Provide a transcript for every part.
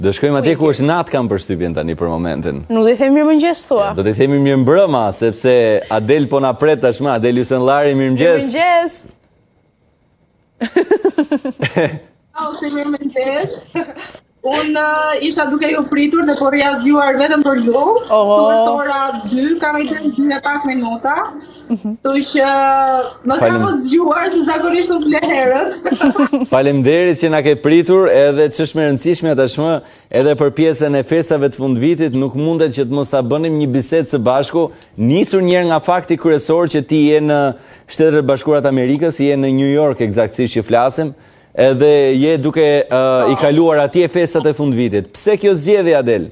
Do shkojmë atje ku është natë kam përshtypjen tani për momentin. Nuk do i themi mirëmëngjes thua. Do t'i themi mirëmbrëma, sepse Adel po na pret tashmë, Adel Jusenllari, mirëmëngjes. Mirëmëngjes. Unë isha duke ju pritur dhe po rria zgjuar vetëm për ju. Është ora 2, kam i dhënë 2 e pak minuta. Që më kam zgjuar se zakonisht u ble herët. Faleminderit që na ke pritur, edhe ç'është më e rëndësishme tashmë, edhe për pjesën e festave të fundvitit, nuk mundet që të mos ta bënim një bisedë së bashku, nisur një herë nga fakti kryesor që ti je në Shtetet e Bashkuara të Amerikës, je në New York eksaktësisht që flasim. Edhe je duke i kaluar atje festat e fundvitit. Pse kjo zgjedhje, Adel?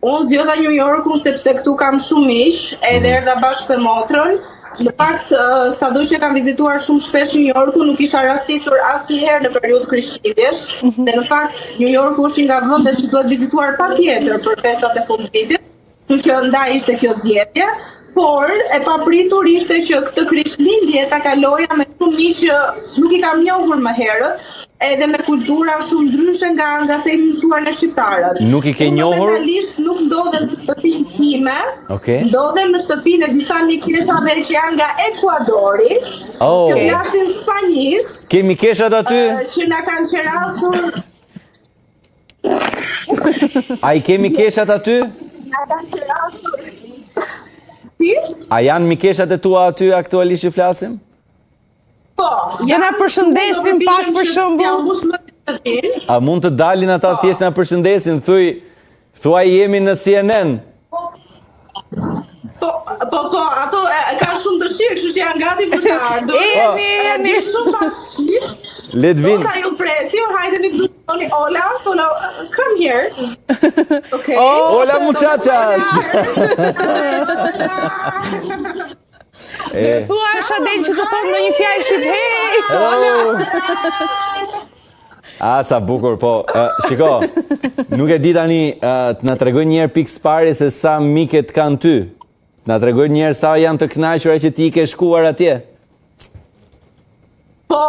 Unë zgjodha New Yorkun sepse këtu kam shumë miq, edhe erdha bashkë me motrën. Në fakt, sado që kam vizituar shumë shpesh New Yorkun, nuk isha rastisur asnjëherë në periudhë krishtlindjesh. Dhe në fakt, New Yorku është nga vendet që duhet vizituar patjetër për festat e fundvitit. Kështu që ndaj ishte kjo zgjedhje. Por, e papritur ishte që këtë krishtlindje ta kaloja me shumë miq që nuk i kam njohur më herët, edhe me kultura shumë ndryshe nga se i mësuar në shqiptarët. Nuk i ke njohur? Momentalisht nuk ndodhem në shtëpinë time, ndodhem në shtëpinë e disa mikeshave që janë nga Ekuadori, që flasin spanjisht. Kemi keshat aty? Që na kanë qerasur. A i kemi keshat aty? Na kanë qerasur. A janë mikeshat e tua aty aktualisht që flasim? Po. Që na përshëndesin pak për shembull. A mund të dalin ata thjesht na përshëndesin? Thuaj jemi në CNN. Po, ato kanë shumë dëshirë, kështu që janë gati për të ardhur. Jeni shumë bashkë. Le të vinë. Sa ju presim, hajdeni të thoni hola, come here. Okay. Hola muchachas. Thua është Adel që të thonë ndonjë fjalë shqip. Hola. Sa bukur, po. Shiko, nuk e di tani të na tregoj një herë pikë pari se sa miket kanë ty. Na tregoj një herë sa janë të kënaqura që ti ke shkuar atje. Po,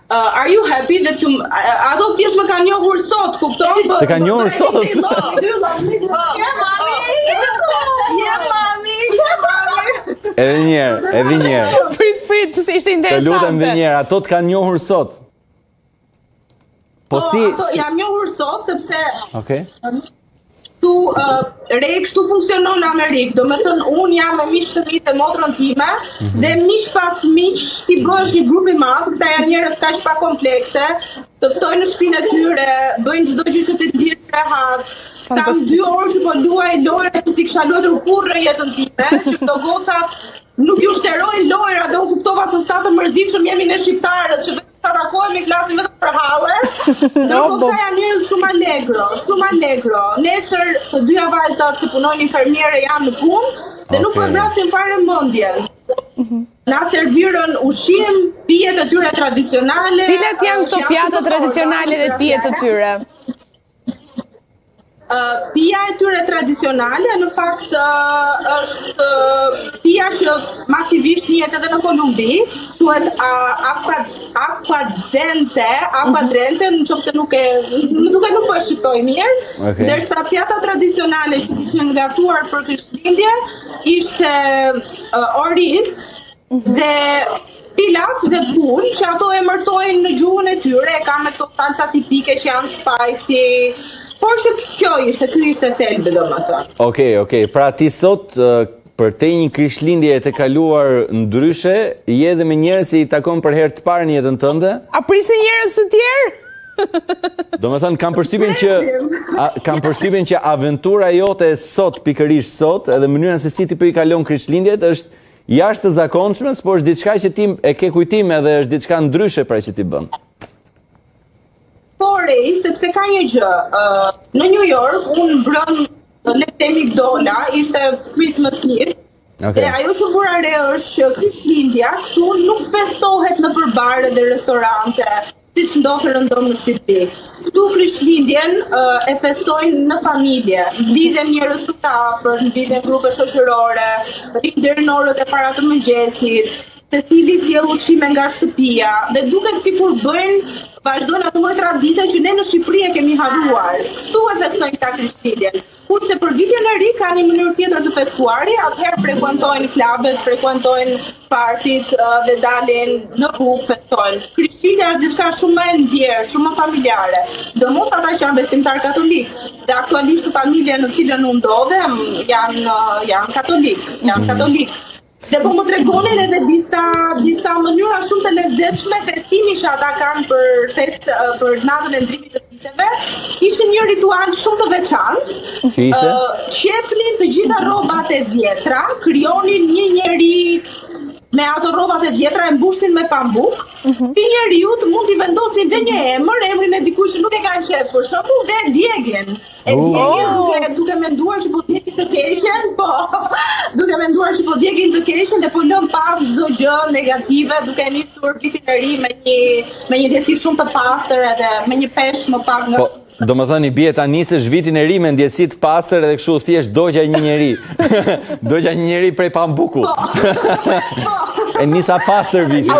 are you happy that you... Ato thjesht më kanë njohur sot, kupton? Të kanë njohur sot? Edhe një herë. Prit, ishte interesante. Të lutem edhe një herë, ato të kanë njohur sot. Po, ato jam njohur sot, sepse... Okej. Kështu funksionon në Amerikë, do me thënë unë jam me miq të mi të motrën time, dhe miq pas miq ti bësh një grup i madh, këta janë njerëz kaq pa komplekse, të ftojnë në shtëpinë e tyre, bëjnë çdo gjë që të ndihet rehat. Kam 2 orë që po luaj lojë që ti kisha luajtur kurrë në jetën time, që këto gocat nuk ju shterojnë lojra dhe unë kuptova se sa të mërzitshëm jemi ne shqiptarët, që ta takohemi klasin vetëm për halle. Këta janë njerëz shumë allegro. Nesër të dyja vajzat që punojnë infermiere janë në punë dhe nuk po vrasin fare mendjen. Na servirën ushqim, pijet e tyre tradicionale. Cilat janë këto pjatë tradicionale dhe pijet e tyre? Pija e tyre tradicionale, në fakt, është pija që masivisht njihet edhe në Kolumbi, quhet aquadrente, nëse nuk po e shqiptoj mirë, ndërsa pjata tradicionale që ishin gatuar për Krishtlindje ishte oriz dhe pilaf dhe pun, që ato e mërtojnë në gjuhën e tyre, ka me këto salsa tipike që janë spicy. Por që ky ishte thelbi, domethënë. Okej. Pra ti sot për te një krishtlindje e të kaluar ndryshe, je dhe me njerëz që i takon për herë të parë në jetën tënde? A prisni njerëz të tjerë? Domethënë kam përshtypjen që aventura jote sot, pikërisht sot, edhe mënyra se si ti po i kalon krishtlindjet është jashtë të zakonshme, por është diçka që ti e ke kujtim edhe është diçka ndryshe pra që ti bën. Por sepse ka një gjë, në New York, unë mbrëm, le të themi dola, ishte Christmas Eve, dhe ajo që vura re është që Krishtlindja këtu nuk festohet në përbare dhe restorante, siç ndodhet rëndom në Shqipëri. Këtu Krishtlindjen e festojnë në familje, lidhen njerëz shumë të afërt, lidhen grupe shoqërore, rinë deri në orët e para të mëngjesit. secili sjell ushqime nga shtëpia dhe duket sikur vazhdojnë ato lloj tradite që ne në Shqipëri e kemi harruar. Kështu e festojnë këta Krishtlindjen. Kurse për vitin e ri kanë një mënyrë tjetër të festuari, atëherë frekuentojnë klubet, frekuentojnë partit dhe dalin në rrugë festojnë. Krishtlindja është diçka shumë më e ndjerë, shumë më familjare. Sidomos ata që janë besimtar katolik. Dhe aktualisht familja në cilën unë ndodhem janë katolik. Dhe po më tregonin edhe disa mënyra shumë të lezetshme festimi që ata kanë për natën e ndrimit të viteve. Kishin një ritual shumë të veçantë. Qepnin të gjitha rrobat e vjetra, krijonin një njeri me ato rrobat e vjetra, e mbushnin me pambuk. Ti njeriu mund t'i vendosin dhe një emrin e dikush që nuk e kanë qef, për shembull, dhe e djegin. Duke menduar që po djegin të keqen, duke menduar që po djegin të keqen dhe po lëm pas çdo gjë negative, duke nisur vitin e ri me një ndjesi shumë të pastër edhe me një peshë më pak nga Do më thënë i bie ta nisësh vitin e ri me ndjesit pastër edhe kështu thjesht dogja një njeri. Dogja një njeri prej pambuku. E nisa pastër vitin.